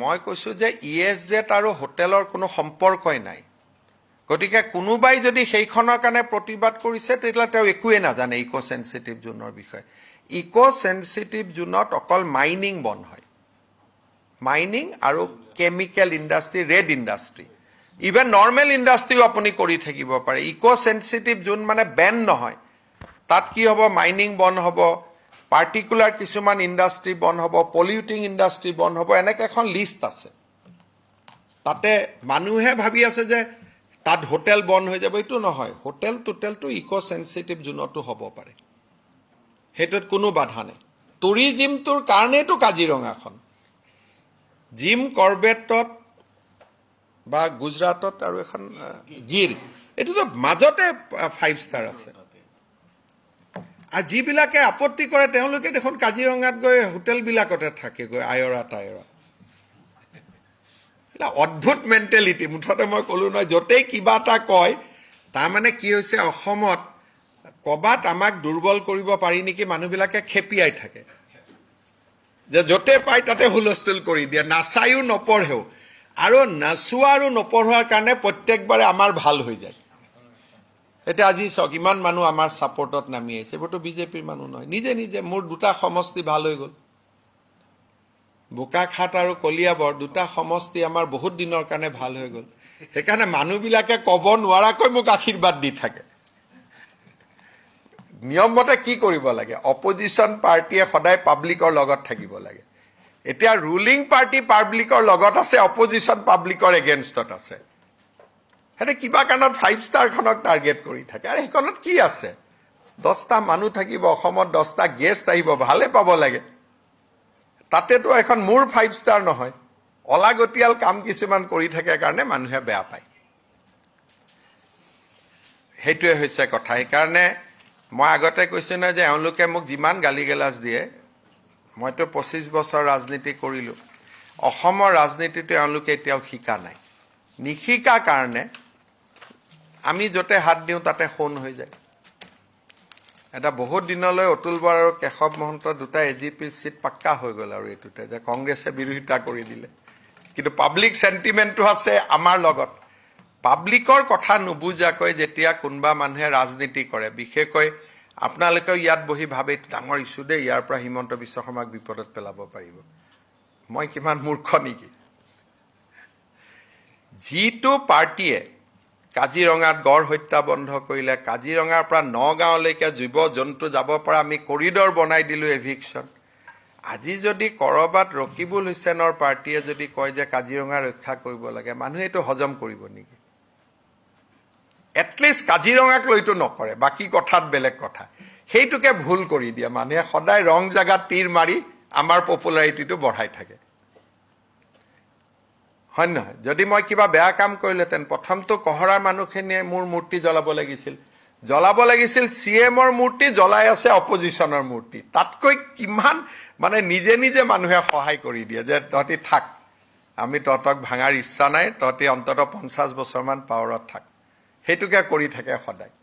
মই কৈছো যে ইএছজেড আৰু হোটেলৰ কোনো সম্পৰ্কই নাই গতিকে কোনোবাই যদি সেইখনৰ কাৰণে প্ৰতিবাদ কৰিছে তেতিয়া তেওঁ একোৱে নাজানে ইকো সেনসিটিভ জোনৰ বিষয়ে ইকো সেনসিটিভ জোনত অকল মাইনিং বন্ধ হয় মাইনিং আৰু chemical industry red industry even normal ইন্ডাষ্ট্ৰিও আপুনি কৰি থাকিব পাৰে ইকো সেনসিটিভ জোন মানে বেন নহয় তাত কি হ'ব মাইনিং বন্ধ হ'ব পাৰ্টিকুলাৰ কিছুমান ইন্ডাষ্ট্ৰি বন্ধ হ'ব পলিউটিং ইন্ডাষ্ট্ৰি বন্ধ হ'ব এনেকৈ এখন লিষ্ট আছে তাতে মানুহে ভাবি আছে যে তাত হোটেল বন্ধ হৈ যাব এইটো নহয় হোটেল টোটেলটো ইকো সেনসিটিভ জোনতো হ'ব পাৰে হেতুত কোনো বাধা নাই টুৰিজিমটোৰ কাৰণেটো কাজিৰঙাখন জিম কৰবেটত বা গুজৰাটত আৰু এখন গিৰ এটোতো মাজতে 5 ষ্টাৰ আছে আৰু যিবিলাকে আপত্তি কৰে তেওঁলোকে দেখোন কাজিৰঙাত গৈ হোটেল বিলাকতে থাকে গৈ আয়ৰা টায়ৰা এটা অদ্ভুত মেন্টালিটি মুঠতে মই কলো নহয় যতেই কিবা এটা কয় তাৰ মানে কি হৈছে অসমত কবাত আমাক দুৰ্বল কৰিব পাৰি নেকি মানুহবিলাকে খেপিয়াই থাকে যে যতে পাই তাতে হুলস্থুল কৰি দিয়ে নাচায়ো নপঢ়েও আৰু নাচোৱা আৰু নপঢ়োৱাৰ কাৰণে প্ৰত্যেকবাৰে আমাৰ ভাল হৈ যায় এটা আজি চাওক ইমান মানুহ আমাৰ সাপোৰ্টত নামি আহিছে এইবোৰতো বিজেপিৰ মানুহ নহয় নিজে নিজে মোৰ দুটা সমষ্টি ভাল হৈ গ'ল বোকাখাত আৰু কলিয়াবৰ দুটা সমষ্টি আমাৰ বহুত দিনৰ কাৰণে ভাল হৈ গ'ল সেইকাৰণে মানুহবিলাকে ক'ব নোৱাৰাকৈ মোক আশীৰ্বাদ দি থাকে নিয়ম মতে কি কৰিব লাগে অপজিশন পাৰ্টিয়ে সদায় পাব্লিকৰ লগত থাকিব লাগে এতিয়া ৰুলিং পাৰ্টি পাব্লিকৰ লগত আছে অপজিশন পাব্লিকৰ এগেইনষ্টত আছে হেতে কিবা কাৰণত 5 ষ্টাৰ খনক টাৰ্গেট কৰি থাকে আৰু সেইখনত কি আছে 10টা মানুহ থাকিব অসমত 10টা গেষ্ট আহিব ভালে পাব লাগে তাতেতো এখন মোৰ 5 ষ্টাৰ নহয় অলাগতিয়াল কাম কিছুমান কৰি থাকে কাৰণে মানুহে বেয়া পায় হেতুৱে হৈছে কথা সেইকাৰণে মই আগতে কৈছো না যে এওঁলোকে মোক যিমান গালি গেলাজ দিয়ে মইতো 25 বছৰ ৰাজনীতি কৰিলো অসমৰ ৰাজনীতিটো এওঁলোকে এতিয়াও শিকা নাই নিশিকা কাৰণে আমি যতে হাত দিও তাতে খুন হৈ যায় এটা বহুত দিনলৈ অতুল বৰা আৰু কেশৱ মহন্ত দুটা এজিপি সিট পাক্কা হৈ গ'ল আৰু এটুতে যে কংগ্ৰেছে বিৰোধিতা কৰি দিলে কিন্তু পাব্লিক সেন্টিমেন্টটো আছে আমাৰ লগত পাব্লিকৰ কথা নুবুজাকৈ যেতিয়া কোনবা মানুহে ৰাজনীতি কৰে বিশেষকৈ আপোনালোকে ইয়াত বহি ভাবে ডাঙৰ ইস্যু দে ইয়াৰ পৰা হিমন্ত বিশ্ব শৰ্মাক বিপদত পেলাব পাৰিব মই কিমান মূৰ্খ নেকি জিটো পাৰ্টিয়ে কাজিৰঙাত গড় হত্যা বন্ধ কৰিলে কাজিৰঙাৰ পৰা নগাঁৱলৈকে জীৱ জন্তু যাব পৰা আমি কৰিডৰ বনাই দিলো এভিকশন আজি যদি কৰবাত ৰকিবুল হুছেইনৰ পাৰ্টিয়ে যদি কয় যে কাজিৰঙা ৰক্ষা কৰিব লাগে মানুহে এটো হজম কৰিব নেকি এটলিষ্ট কাজিৰঙাক লৈতো নকৰে বাকি কথাত বেলেগ কথা সেইটোকে ভুল কৰি দিয়ে মানুহে সদায় ৰং জাগাত তীৰ মাৰি আমাৰ পপুলাৰিটিটো বঢ়াই থাকে হয় নহয় যদি মই কিবা বেয়া কাম কৰিলেতেন প্ৰথমটো কহৰাৰ মানুহখিনিয়ে মোৰ মূৰ্তি জ্বলাব লাগিছিল সিএমৰ মূৰ্তি জ্বলাই আছে অপজিশনৰ মূৰ্তি তাতকৈ কিমান মানে নিজে নিজে মানুহে সহায় কৰি দিয়ে যে তহঁতি থাক আমি তহঁতক ভাঙাৰ ইচ্ছা নাই তহঁতি অন্তত 50 বছৰমান পাৱাৰত থাক হেতুকে কৰি থাকে সদায়